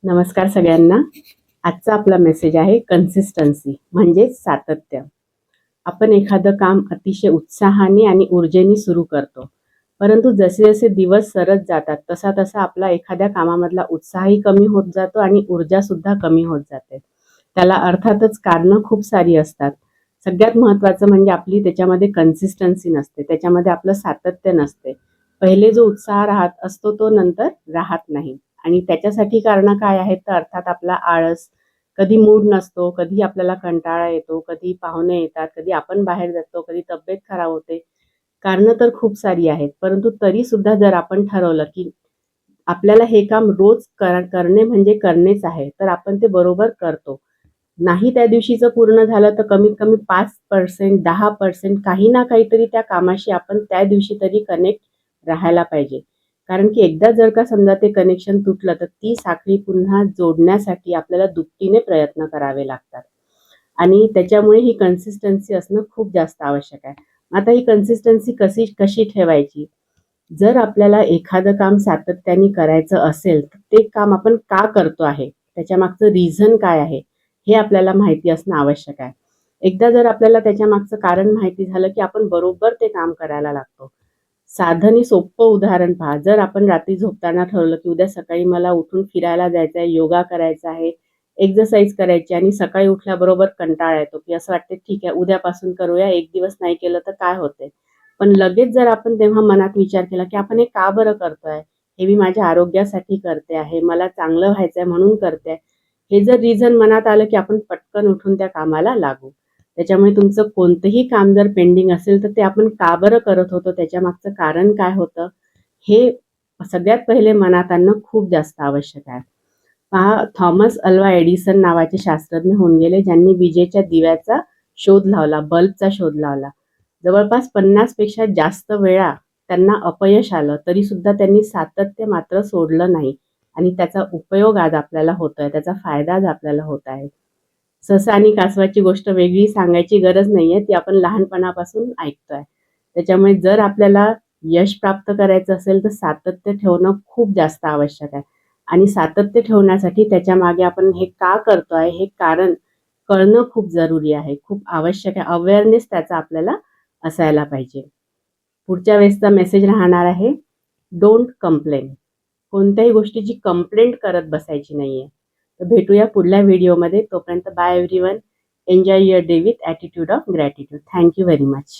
नमस्कार सगळ्यांना. आजचा आपला मेसेज आहे कन्सिस्टन्सी म्हणजेच सातत्य. आपण एखादं काम अतिशय उत्साहाने आणि ऊर्जेने सुरू करतो, परंतु जसे जसे दिवस सरत जातात तसा तसा आपला एखाद्या कामामधला उत्साहही कमी होत जातो आणि ऊर्जासुद्धा कमी होत जाते. त्याला अर्थातच कारणं खूप सारी असतात. सगळ्यात महत्त्वाचं म्हणजे आपली त्याच्यामध्ये कन्सिस्टन्सी नसते, त्याच्यामध्ये आपलं सातत्य नसते. पहिले जो उत्साह राहत असतो तो नंतर राहत नाही. आणि त्याच्यासाठी कारणं काय आहेत, तर अर्थात आपला आळस, कधी मूड नसतो, कधी आपल्याला कंटाळा येतो, कधी पाहुणे येतात, कधी आपण बाहेर जातो, कधी तब्येत खराब होते. कारणं तर खूप सारी आहेत, परंतु तरीसुद्धा जर आपण ठरवलं की आपल्याला हे काम रोज करणे म्हणजे करणेच आहे, तर आपण ते बरोबर करतो. नाही त्या दिवशीचं पूर्ण झालं तर कमीत कमी 5% 10% काही ना काहीतरी त्या कामाशी आपण त्या दिवशी तरी कनेक्ट राहायला पाहिजे. कारण की एकदा जर का समजा ते कनेक्शन तुटलं तर ती साखळी पुन्हा जोडण्यासाठी आपल्याला दुपटीने प्रयत्न करावे लागतात. आणि त्याच्यामुळे ही कन्सिस्टन्सी असणं खूप जास्त आवश्यक आहे. आता ही कन्सिस्टन्सी कशी कशी ठेवायची? जर आपल्याला एखादं काम सातत्याने करायचं असेल, तर ते काम आपण का करतो आहे? त्याच्यामागचं रिझन काय आहे? हे आपल्याला माहिती असणं आवश्यक आहे. एकदा जर आपल्याला त्याच्यामागचं कारण माहिती झालं, की आपण बरोबर ते काम करायला लागतो. साधं आणि सोपं उदाहरण पहा. जर आपण रात्री झोपताना ठरवलं, की उद्या सकाळी मला उठून फिरायला जायचं आहे, योगा करायचा आहे, एक्सरसाइज करायची आणि सकाळी उठल्याबरोबर कंटाळा येतो, की असं वाटतं ठीक आहे उद्यापासून करूया, एक दिवस नाही केलं तर काय होतंय? पण लगेच जर आपण तेव्हा मनात विचार केला, की आपण हे का बरं करतोय? हे मी माझ्या आरोग्यासाठी करते आहे, मला चांगलं व्हायचंय म्हणून करते. हे जर रिझन मनात आलं, की आपण पटकन उठून त्या कामाला लागू. त्याच्यामुळे तुमचं कोणतंही काम जर पेंडिंग असेल, तर ते आपण का बरं करत होतो? त्याच्यामागचं कारण काय होतं? हे सगळ्यात पहिले मनात आणणं खूप जास्त आवश्यक आहे. पहा, थॉमस अल्वा एडिसन नावाचे शास्त्रज्ञ होऊन गेले, ज्यांनी विजेच्या दिव्याचा शोध लावला, बल्बचा शोध लावला. जवळपास 50 पेक्षा जास्त वेळा त्यांना अपयश आलं, तरीसुद्धा त्यांनी सातत्य मात्र सोडलं नाही आणि त्याचा उपयोग आज आपल्याला होतोय, त्याचा फायदा आज आपल्याला होत आहे. ससा आणि कासवाची गोष्ट वेगळी सांगायची गरज नाहीये, ती आपण लहानपणापासून ऐकतोय. त्याच्यामुळे जर आपल्याला यश प्राप्त करायचं असेल, तर सातत्य ठेवणं खूप जास्त आवश्यक आहे. आणि सातत्य ठेवण्यासाठी त्याच्यामागे आपण हे का करतोय, हे कारण कळणं खूप जरुरी आहे, खूप आवश्यक आहे. अवेअरनेस त्याचा आपल्याला असायला पाहिजे. पुढच्या वेळेसचा मेसेज राहणार आहे, डोंट कंप्लेन. कोणत्याही गोष्टीची कंप्लेंट करत बसायची नाहीये. तर भेटूया पुढल्या व्हिडिओमध्ये. तोपर्यंत bye everyone. Enjoy your day with attitude of gratitude. Thank you very much.